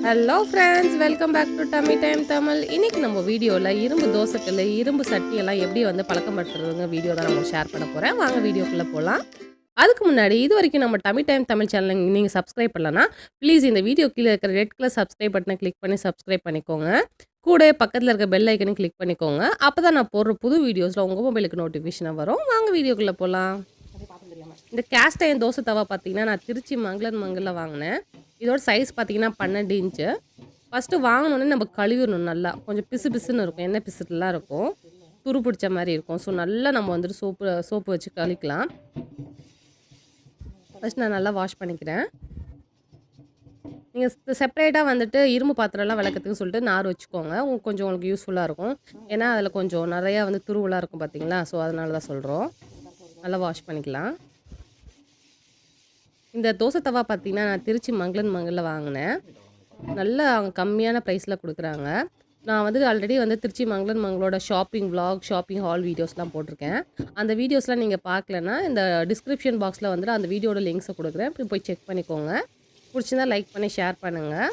Hello friends, welcome back to dummy time Tamil. இன்னைக்கு நம்ம வீடியோவில் இரும்பு தோசைக்கல், இரும்பு சட்டி எல்லாம் எப்படி வந்து பழக்கப்படுத்துறதுங்க வீடியோ தான் நம்ம ஷேர் பண்ண போகிறேன். வாங்க வீடியோக்குள்ளே போகலாம். அதுக்கு முன்னாடி இது வரைக்கும் நம்ம டம்மி டைம் தமிழ் சேனலை நீங்கள் சப்ஸ்கிரைப் பண்ணலன்னா ப்ளீஸ் இந்த வீடியோ கீழே இருக்கிற ரெட் கலர் சப்ஸ்கிரைப் பட்டனை கிளிக் பண்ணி சப்ஸ்கிரைப் பண்ணிக்கோங்க. கூட பக்கத்தில் இருக்க பெல் ஐக்கனையும் கிளிக் பண்ணிக்கோங்க. அப்போ தான் நான் போடுற புது வீடியோஸில் உங்கள் மொபைலுக்கு நோட்டிஃபிகேஷனாக வரும். வாங்க வீடியோக்குள்ளே போகலாம். இந்த கேஸ்ட் அயர்ன் தோசை தவா பார்த்தீங்கன்னா நான் திருச்சி மங்களில் வாங்கினேன். இதோட சைஸ் பார்த்தீங்கன்னா 12 இன்ச்சு. ஃபஸ்ட்டு வாங்கினோடனே நம்ம கழுவிடணும் நல்லா. கொஞ்சம் பிசு பிசுன்னு இருக்கும், எண்ணெய் பிசுலாம் இருக்கும், துரு பிடிச்ச மாதிரி இருக்கும். ஸோ நல்லா நம்ம வந்துட்டு சோப்பு வச்சு கழிக்கலாம். ஃபஸ்ட் நான் நல்லா வாஷ் பண்ணிக்கிறேன். நீங்கள் செப்பரேட்டாக வந்துட்டு இரும்பு பாத்திரம்லாம் விளக்கத்துக்கு சொல்லிட்டு நார் வச்சுக்கோங்க. கொஞ்சம் உங்களுக்கு யூஸ்ஃபுல்லாக இருக்கும். ஏன்னா அதில் கொஞ்சம் நிறையா வந்து துருவெலாம் இருக்கும் பார்த்தீங்களா. ஸோ அதனால தான் சொல்கிறோம். நல்லா வாஷ் பண்ணிக்கலாம். இந்த தோசை தவா பார்த்தீங்கன்னா நான் திருச்சி மங்களில் வாங்கினேன். நல்லா கம்மியான ப்ரைஸில் கொடுக்குறாங்க. நான் வந்து ஆல்ரெடி வந்து திருச்சி மங்களோட ஷாப்பிங் விலாக், ஷாப்பிங் ஹால் வீடியோஸ்லாம் போட்டிருக்கேன். அந்த வீடியோஸ்லாம் நீங்கள் பார்க்கலன்னா இந்த டிஸ்கிரிப்ஷன் பாக்ஸில் வந்துட்டு அந்த வீடியோட லிங்க்ஸை கொடுக்குறேன். இப்படி போய் செக் பண்ணிக்கோங்க. பிடிச்சிருந்தா லைக் பண்ணி ஷேர் பண்ணுங்கள்.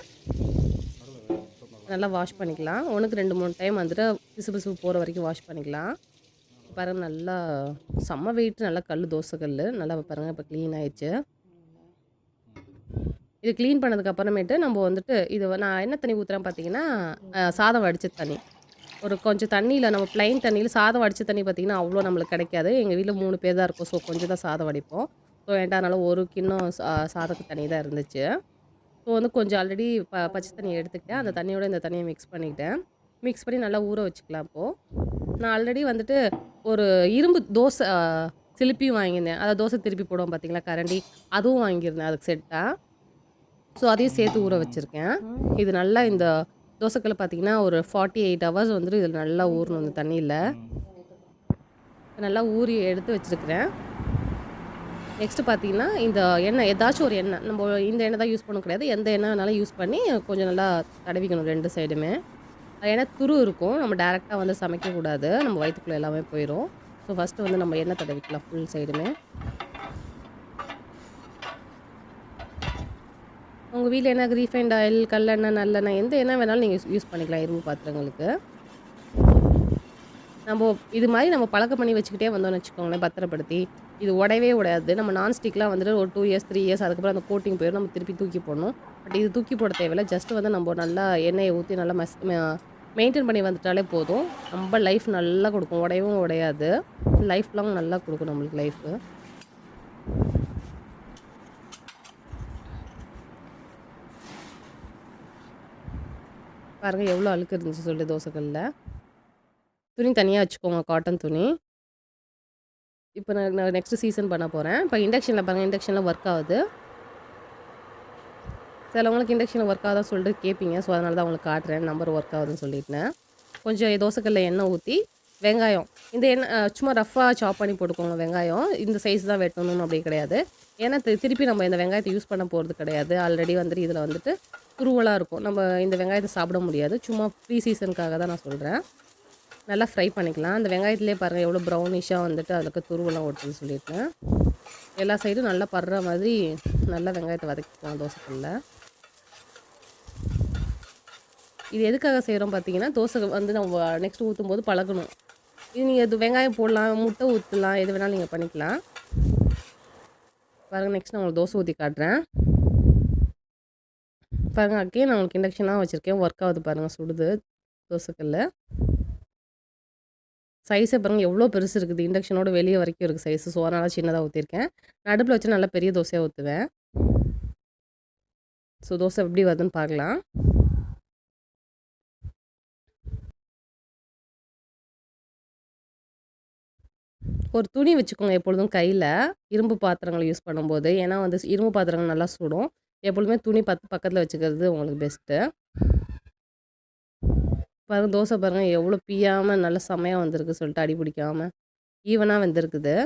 நல்லா வாஷ் பண்ணிக்கலாம். 1-2-3 டைம் வந்துட்டு பிசு போகிற வரைக்கும் வாஷ் பண்ணிக்கலாம். பாருங்கள், நல்லா செம்ம வெயிட், நல்லா தோசை கல் நல்லா பாருங்கள். இப்போ க்ளீன் ஆயிடுச்சு. இது க்ளீன் பண்ணதுக்கப்புறமேட்டு நம்ம வந்துட்டு இது நான் என்ன தண்ணி ஊற்றுறேன் பார்த்தீங்கன்னா, சாதம் வடித்த தண்ணி. ஒரு கொஞ்சம் தண்ணியில் நம்ம ப்ளைன் தண்ணியில் சாதம் வடித்த தண்ணி பார்த்திங்கன்னா அவ்வளோ நம்மளுக்கு கிடைக்காது. எங்கள் வீட்டில் 3 பேர் தான் இருக்கும். ஸோ கொஞ்சம் தான் சாதம் வடிப்போம். ஸோ என்கிட்ட அதனால் ஒரு கிண்ணம் சாதத்து தண்ணி தான் இருந்துச்சு. ஸோ வந்து கொஞ்சம் ஆல்ரெடி பச்சை தண்ணி எடுத்துக்கிட்டேன். அந்த தண்ணியோட இந்த தண்ணியை மிக்ஸ் பண்ணிக்கிட்டேன். மிக்ஸ் பண்ணி நல்லா ஊற வச்சுக்கலாம். இப்போது நான் ஆல்ரெடி வந்துட்டு ஒரு இரும்பு தோசை சிலிப்பியும் வாங்கியிருந்தேன். அதை தோசை திருப்பி போடுவோம் பார்த்தீங்களா, கரண்டி, அதுவும் வாங்கியிருந்தேன் அதுக்கு செட்டாக. ஸோ அதையும் சேர்த்து ஊற வச்சுருக்கேன். இது நல்லா இந்த தோசைக்கல்ல பார்த்தீங்கன்னா ஒரு 48 ஹவர்ஸ் வந்துட்டு இதில் நல்லா ஊறணும். இந்த தண்ணியில் நல்லா ஊறி எடுத்து வச்சுருக்கிறேன். நெக்ஸ்ட்டு பார்த்தீங்கன்னா இந்த எண்ணெய், ஏதாச்சும் ஒரு எண்ணெய், நம்ம இந்த எண்ணெய் தான் யூஸ் பண்ண கிடையாது, எந்த எண்ணெய் வேணாலும் யூஸ் பண்ணி கொஞ்சம் நல்லா தடவிக்கணும் 2 சைடுமே. ஏன்னா துரு இருக்கும், நம்ம டேரெக்டாக வந்து சமைக்கக்கூடாது, நம்ம வயிற்றுக்குள்ளே எல்லாமே போயிடும். ஸோ ஃபஸ்ட்டு வந்து நம்ம எண்ணெய் தடவிக்கலாம் ஃபுல் சைடுமே. உங்கள் வீட்டில் என்ன ரீஃபைண்ட் ஆயில், கல்லெண்ணெய், நல்லெண்ணெய், எந்த எண்ணெய் வேணாலும் நீங்கள் யூஸ் பண்ணிக்கலாம் இரும்பு பாத்திரங்களுக்கு. நம்ம இது மாதிரி நம்ம பழக்கம் பண்ணி வச்சுக்கிட்டே வந்தோம்னு வச்சுக்கோங்களேன், பத்திரப்படுத்தி. இது உடையவே உடையாது. நம்ம நான்ஸ்டிக்லாம் வந்துட்டு ஒரு 2 இயர்ஸ் 3 இயர்ஸ் அதுக்கப்புறம் அந்த கோட்டிங் போயிடும், நம்ம திருப்பி தூக்கி போடணும். பட் இது தூக்கி போட தேவையில்லை. ஜஸ்ட் வந்து நம்ம நல்லா எண்ணெயை ஊற்றி நல்லா மெயின்டைன் பண்ணி வந்துட்டாலே போதும். ரொம்ப லைஃப் நல்லா கொடுக்கும், உடையவும் உடையாது. லைஃப் லாங் நல்லா கொடுக்கும் நம்மளுக்கு லைஃபு. பாருங்கள் எவ்வளோ அழுக்கு இருந்துச்சு சொல்லிட்டு தோசைக்கல்லில். துணி தனியாக வச்சுக்கோங்க, காட்டன் துணி. இப்போ நான் நெக்ஸ்ட்டு சீசன் பண்ண போகிறேன். இப்போ இண்டக்ஷனில் பாருங்கள், இண்டக்ஷனில் ஒர்க் ஆகுது. சிலவங்களுக்கு இண்டக்ஷனில் ஒர்க் ஆகுதுன்னு சொல்லிட்டு கேட்பீங்க. ஸோ அதனால தான் உங்களுக்கு காட்டுறேன் நம்பர் ஒர்க் ஆகுதுன்னு சொல்லிட்டேன். கொஞ்சம் தோசைக்கல்லில் எண்ணெய் ஊற்றி வெங்காயம், இந்த எண்ணெய் சும்மா ரஃப்பாக சாப் பண்ணி போட்டுக்கோங்க. வெங்காயம் இந்த சைஸ் தான் வெட்டணும்னு அப்படி கிடையாது. ஏன்னா திருப்பி நம்ம இந்த வெங்காயத்தை யூஸ் பண்ண போகிறது கிடையாது. ஆல்ரெடி வந்துட்டு இதில் வந்துட்டு துருவலாக இருக்கும். நம்ம இந்த வெங்காயத்தை சாப்பிட முடியாது. சும்மா ப்ரீ சீசனுக்காக தான் நான் சொல்கிறேன். நல்லா ஃப்ரை பண்ணிக்கலாம். அந்த வெங்காயத்துலேயே பாருங்கள் எவ்வளோ ப்ரௌனிஷாக வந்துட்டு அதுக்கு துருவெல்லாம் ஓட்டுன்னு சொல்லியிருக்கேன். எல்லா சைடும் நல்லா படுற மாதிரி நல்லா வெங்காயத்தை வதக்கிக்கலாம் தோசைக்கல்ல. இது எதுக்காக செய்கிறோம் பார்த்தீங்கன்னா, தோசை வந்து நம்ம நெக்ஸ்ட் ஊற்றும் போது பழகணும். இது நீங்கள் இது வெங்காயம் போடலாம், முட்டை ஊற்றலாம், எது வேணாலும் நீங்கள் பண்ணிக்கலாம். பாருங்கள், நெக்ஸ்ட் நான் உங்களுக்கு தோசை ஊற்றி காட்டுறேன். பாருங்கள், அக்கே நான் உங்களுக்கு இண்டக்ஷன்லாம் வச்சுருக்கேன், ஒர்க் ஆகுது பாருங்கள், சுடுது தோசைக்கல்ல. சைஸை பாருங்கள் எவ்வளோ பெருசு இருக்குது, இண்டக்ஷனோட வெளியே வரைக்கும் இருக்குது சைஸு. ஸோ அதனால் சின்னதாக ஊற்றிருக்கேன். நான் அடுப்பில் வச்சு நல்லா பெரிய தோசையாக ஊற்றுவேன். ஸோ தோசை எப்படி வருதுன்னு பார்க்கலாம். ஒரு துணி வச்சுக்கோங்க எப்பொழுதும் கையில், இரும்பு பாத்திரங்களை யூஸ் பண்ணும்போது. ஏன்னா வந்து இரும்பு பாத்திரங்கள் நல்லா சுடும். எப்பொழுதுமே துணி பக்கத்தில் வச்சுக்கிறது உங்களுக்கு பெஸ்ட்டு. பாருங்கள் தோசை பாருங்கள் எவ்வளோ பியாமல் நல்லா செம்மையாக வந்திருக்கு சொல்லிட்டு, அடி பிடிக்காமல் ஈவனாக வெந்திருக்குது.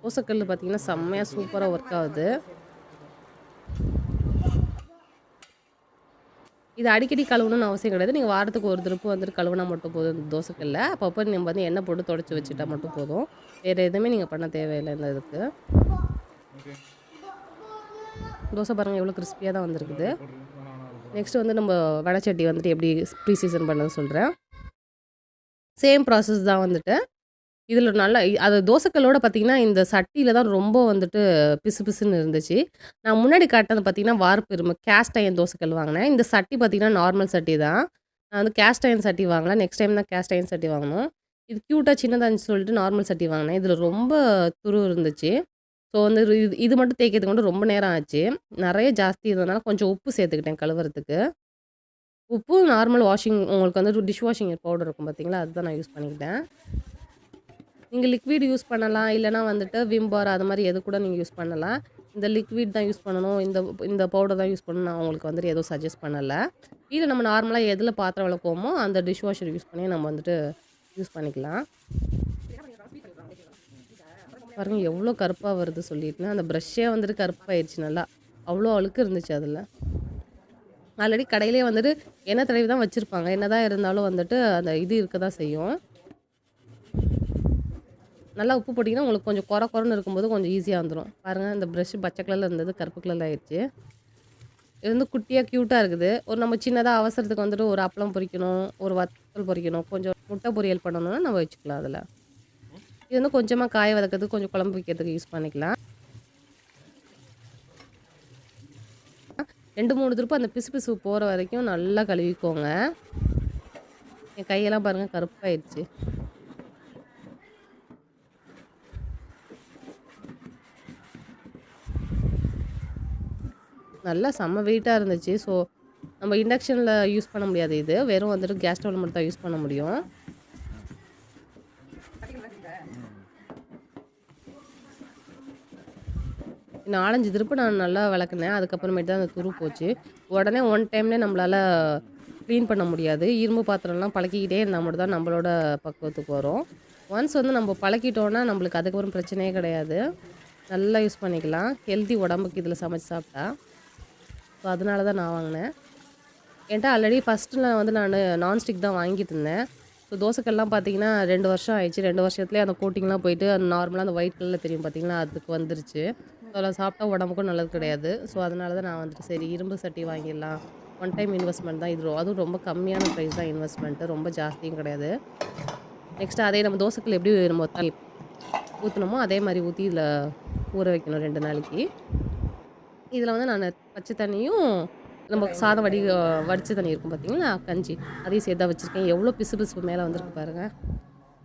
தோசைக்கல் பார்த்திங்கன்னா செம்மையாக சூப்பராக ஒர்க் ஆகுது. இது அடிக்கடி கழுவணும்னு அவசியம் கிடையாது. நீங்கள் வாரத்துக்கு ஒரு திருப்பு வந்துட்டு கழுவினா மட்டும் போதும் இந்த தோசைக்கல்ல. அப்பப்போ நம்ம வந்து எண்ணெய் போட்டு தொடச்சி வச்சுட்டா மட்டும் போதும். வேறு எதுவுமே நீங்கள் பண்ண தேவையில்லை இந்த இதுக்கு. தோசை பாருங்கள் எவ்வளோ கிறிஸ்பியாக தான் வந்திருக்குது. நெக்ஸ்ட்டு வந்து நம்ம வடை சட்டி வந்துட்டு எப்படி ப்ரீ சீசன் பண்ணணும்னு சொல்கிறேன். சேம் ப்ராசஸ் தான் வந்துட்டு. இதில நல்லா அது தோசைக்கல்லோட பார்த்தீங்கன்னா, இந்த சட்டியில தான் ரொம்ப வந்துட்டு பிசு பிசுன்னு இருந்துச்சு. நான் முன்னாடி காட்டுனது பார்த்தீங்கன்னா, வார்ப்பு இரும்பு கேஸ்ட் அயர்ன் தோசைக்கல் வாங்கினேன். இந்த சட்டி பார்த்தீங்கன்னா, நார்மல் சட்டி தான். நான் வந்து கேஸ்ட் அயர்ன் சட்டி வாங்கல. நெக்ஸ்ட் டைம் தான் கேஸ்ட் அயர்ன் சட்டி வாங்கணும். இது க்யூட்டா சின்னதா இருந்துச்சுன்னு சொல்லிட்டு நார்மல் சட்டி வாங்கினேன். இதில ரொம்ப துரு இருந்துச்சு. ஸோ வந்து இது இது மட்டும் தேய்க்கிறதுக்கு மட்டும் ரொம்ப நேரம் ஆச்சு. நெறைய ஜாஸ்தி இருந்ததுனால கொஞ்சம் உப்பு சேர்த்துக்கிட்டேன் கழுவுறதுக்கு. உப்பு நார்மல் வாஷிங் உங்களுக்கு வந்து டிஷ் வாஷிங் பவுடர் இருக்கும் பார்த்தீங்களா, அதுதான் நான் யூஸ் பண்ணிக்கிட்டேன். நீங்க லிக்விட் யூஸ் பண்ணலாம். இல்லன்னா வந்துட்டு விம் பார் அது மாரி எது கூட நீங்க யூஸ் பண்ணலாம். இந்த லிக்விட் தான் யூஸ் பண்ணணும். இந்த பவுடர் தான் யூஸ் பண்ணணும். நான் உங்களுக்கு வந்துட்டு எதுவும் சஜெஸ்ட் பண்ணல. இது நம்ம நார்மலா எதுல பாத்திரம் விளக்குவோமோ, அந்த டிஷ் வாஷர் யூஸ் பண்ணி நம்ம வந்துட்டு யூஸ் பண்ணிக்கலாம். பாருங்க எவ்வளோ கருப்பா வருது சொல்லிட்டு. அந்த ப்ரஷ்ஷே வந்துட்டு கருப்பாயிருச்சு நல்லா. அவ்வளோ அழுக்கு இருந்துச்சு அதில. ஆல்ரெடி கடையிலேயே வந்துட்டு எண்ணெய் தடவி தான் வச்சிருப்பாங்க. என்னதான் இருந்தாலும் வந்துட்டு அந்த இது இருக்க தான் செய்யும். நல்லா உப்பு போட்டிங்கன்னா உங்களுக்கு கொஞ்சம் கொரன்னு இருக்கும்போது கொஞ்சம் ஈஸியாக வந்துடும். பாருங்கள் இந்த ப்ரஷ் பச்சை கலரில் இருந்தது கருப்பு கலரில் ஆயிடுச்சு. இது வந்து குட்டியாக க்யூட்டாக இருக்குது. ஒரு நம்ம சின்னதாக அவசரத்துக்கு வந்துட்டு ஒரு அப்பளம் பொரிக்கணும், ஒரு வத்தல் பொரிக்கணும், கொஞ்சம் முட்டை பொரியல் பண்ணணும்னா நம்ம வச்சுக்கலாம் அதில். இது வந்து கொஞ்சமாக காய வதக்கிறதுக்கு கொஞ்சம் குழம்பு வைக்கிறதுக்கு யூஸ் பண்ணிக்கலாம். 2, 3 திருப்பு அந்த பிசு பிசு போகிற வரைக்கும் நல்லா கழுவிக்கோங்க. என் கையெல்லாம் பாருங்கள் கருப்பாயிடுச்சு. நல்லா செம்ம வெயிட்டாக இருந்துச்சு. ஸோ நம்ம இண்டக்ஷனில் யூஸ் பண்ண முடியாது இது. வெறும் வந்துட்டு கேஸ் ஸ்டவ்வில் மட்டும் தான் யூஸ் பண்ண முடியும். இன்னும் 4, 5 திருப்பு நான் நல்லா விளக்குனேன். அதுக்கப்புறமேட்டு தான் அந்த துரு போச்சு. உடனே ஒன் டைம்லேயே நம்மளால் க்ளீன் பண்ண முடியாது. இரும்பு பாத்திரம்லாம் பழக்கிக்கிட்டே இருந்தால் மட்டும் தான் நம்மளோட பக்குவத்துக்கு வரும். ஒன்ஸ் வந்து நம்ம பழக்கிட்டோன்னா நம்மளுக்கு அதுக்கப்புறம் பிரச்சனையே கிடையாது. நல்லா யூஸ் பண்ணிக்கலாம். ஹெல்த்தி உடம்புக்கு இதில் சமைச்சு சாப்பிட்டா. ஸோ அதனால தான் நான் வாங்கினேன். என்கிட்ட ஆல்ரெடி ஃபஸ்ட்டில் வந்து நான் நான்ஸ்டிக் தான் வாங்கிட்டு இருந்தேன். ஸோ தோசைக்கல்லாம் பார்த்தீங்கன்னா 2 வருஷம் ஆயிடுச்சு. 2 வருஷத்துலேயே அந்த கோட்டிங்லாம் போயிட்டு நார்மலாக அந்த ஒயிட் கலரில் தெரியும் பார்த்தீங்களா, அதுக்கு வந்துருச்சு. ஸோ அதில் சாப்பிட்டா உடம்புக்கும் நல்லது கிடையாது. ஸோ அதனால தான் நான் வந்துட்டு சரி இரும்பு சட்டி வாங்கிடலாம். ஒன் டைம் இன்வெஸ்ட்மெண்ட் தான் இது. அதுவும் ரொம்ப கம்மியான ப்ரைஸ் தான் இன்வெஸ்ட்மெண்ட்டு. ரொம்ப ஜாஸ்தியும் கிடையாது. நெக்ஸ்ட்டு அதே நம்ம தோசைக்கல் எப்படி நம்ம தண்ணி ஊற்றுனோமோ அதே மாதிரி ஊற்றி இதில் ஊற வைக்கணும் 2 நாளைக்கு. இதில் வந்து நான் பச்சை தண்ணியும் நம்ம சாதம் வடித்த தண்ணி இருக்கும் பார்த்தீங்களா, கஞ்சி அதையும் சேர்த்து தான் வச்சுருக்கேன். எவ்வளோ பிசு பிசுப்பு மேலே வந்திருக்கு பாருங்கள்.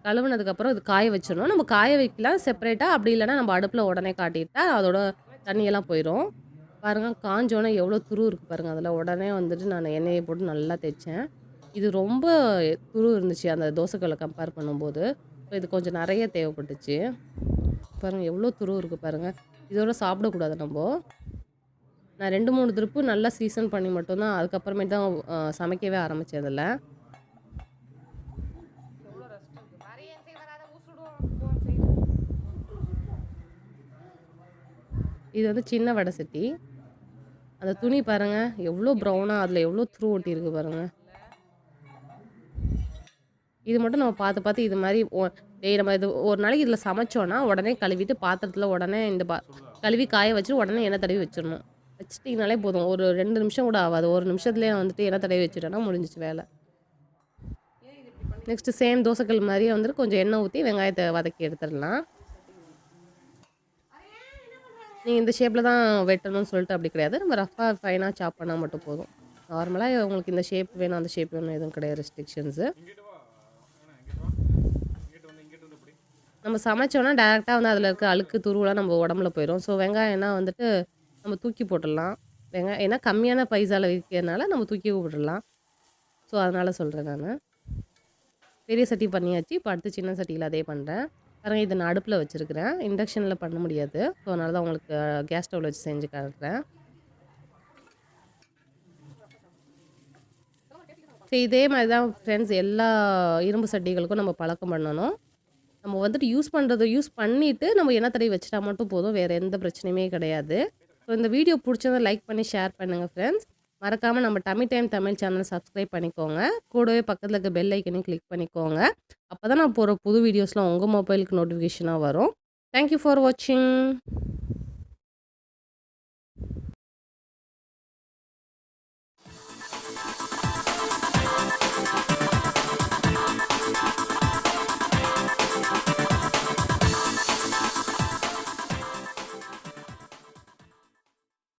கழுவுனதுக்கப்புறம் இது காய வச்சிடணும். நம்ம காய வைக்கலாம் செப்பரேட்டாக. அப்படி இல்லைனா நம்ம அடுப்பில் உடனே காட்டிட்டா அதோட தண்ணியெல்லாம் போயிடும். பாருங்கள் காஞ்சோன்னே எவ்வளோ துரு இருக்குது பாருங்கள். அதில் உடனே வந்துட்டு நான் எண்ணெயை போட்டு நல்லா தேய்ச்சேன். இது ரொம்ப துரு இருந்துச்சு அந்த தோசைக்கல்லை கம்பேர் பண்ணும்போது. ஸோ இது கொஞ்சம் நிறைய தேவைப்பட்டுச்சு. பாருங்கள் எவ்வளோ துரு இருக்குது பாருங்கள். இதோட சாப்பிடக்கூடாது நம்ம. நான் 2, 3 திருப்பு நல்லா சீசன் பண்ணி மட்டும் தான் அதுக்கப்புறமேட்டு தான் சமைக்கவே ஆரம்பித்தேன் அதில். இது வந்து சின்ன வடை சட்டி. அந்த துணி பாருங்கள் எவ்வளோ ப்ரௌனாக அதில் எவ்வளோ த்ரூ ஒட்டியிருக்கு பாருங்கள். இது மட்டும் நம்ம பார்த்து பார்த்து இது மாதிரி நம்ம இது ஒரு நாளைக்கு இதில் சமைச்சோன்னா உடனே கழுவிட்டு பாத்திரத்தில் உடனே கழுவி காய வச்சு உடனே எண்ணெய் தடவி வச்சிடணும். வச்சுட்டிங்கனாலே போதும். ஒரு 2 நிமிஷம் கூட ஆகாது. ஒரு நிமிஷத்துலேயே வந்துட்டு எண்ணெய் தடவி வச்சுட்டோன்னா முடிஞ்சிச்சு வேலை. நெக்ஸ்ட்டு சேம் தோசைக்கல் மாதிரியே வந்துட்டு கொஞ்சம் எண்ணெய் ஊற்றி வெங்காயத்தை வதக்கி எடுத்துடலாம். நீங்கள் இந்த ஷேப்பில் தான் வெட்டணும்னு சொல்லிட்டு அப்படி கிடையாது. நம்ம ரஃபாக ஃபைனாக சாப் பண்ணால் மட்டும் போதும். நார்மலாக உங்களுக்கு இந்த ஷேப் வேணும் அந்த ஷேப் வேணும் எதுவும் கிடையாது ரெஸ்ட்ரிக்ஷன்ஸு. நம்ம சமைச்சோன்னா டேரெக்டாக வந்து அதில் இருக்க அழுக்கு துருவெலாம் நம்ம உடம்புல போயிடும். ஸோ வெங்காயம்னா வந்துட்டு நம்ம தூக்கி போட்டுடலாம். வெங்காயம் ஏன்னா கம்மியான பைசாவில் விற்கிறதுனால நம்ம தூக்கி போட்டுடலாம். ஸோ அதனால் சொல்கிறேன் நான். பெரிய சட்டி பண்ணியாச்சு. இப்போ அடுத்து சின்ன சட்டியில் அதே பண்ணுறேன். பாருங்கள் இதை நான் அடுப்பில் வச்சுருக்கிறேன். இண்டக்ஷனில் பண்ண முடியாது. ஸோ அதனால தான் உங்களுக்கு கேஸ் ஸ்டவ்வில் வச்சு செஞ்சு காட்டுறேன். சரி இதே மாதிரி தான் ஃப்ரெண்ட்ஸ் எல்லா இரும்பு சட்டிகளுக்கும் நம்ம பழக்கம் பண்ணணும். நம்ம வந்துட்டு யூஸ் பண்ணிவிட்டு நம்ம எண்ணெய் தடவி வச்சுட்டா மட்டும் போதும். வேறு எந்த பிரச்சனையுமே கிடையாது. ஸோ இந்த வீடியோ பிடிச்சதை லைக் பண்ணி ஷேர் பண்ணுங்கள் ஃப்ரெண்ட்ஸ். மறக்காமல் நம்ம dummy time Tamil channel subscribe பண்ணிக்கோங்க. கூடவே பக்கத்தில் இருக்க பெல் ஐக்கனையும் கிளிக் பண்ணிக்கோங்க. அப்போ தான் நான் போகிற புது வீடியோஸ்லாம் உங்கள் மொபைலுக்கு நோட்டிஃபிகேஷனாக வரும். தேங்க்யூ ஃபார் வாட்சிங்.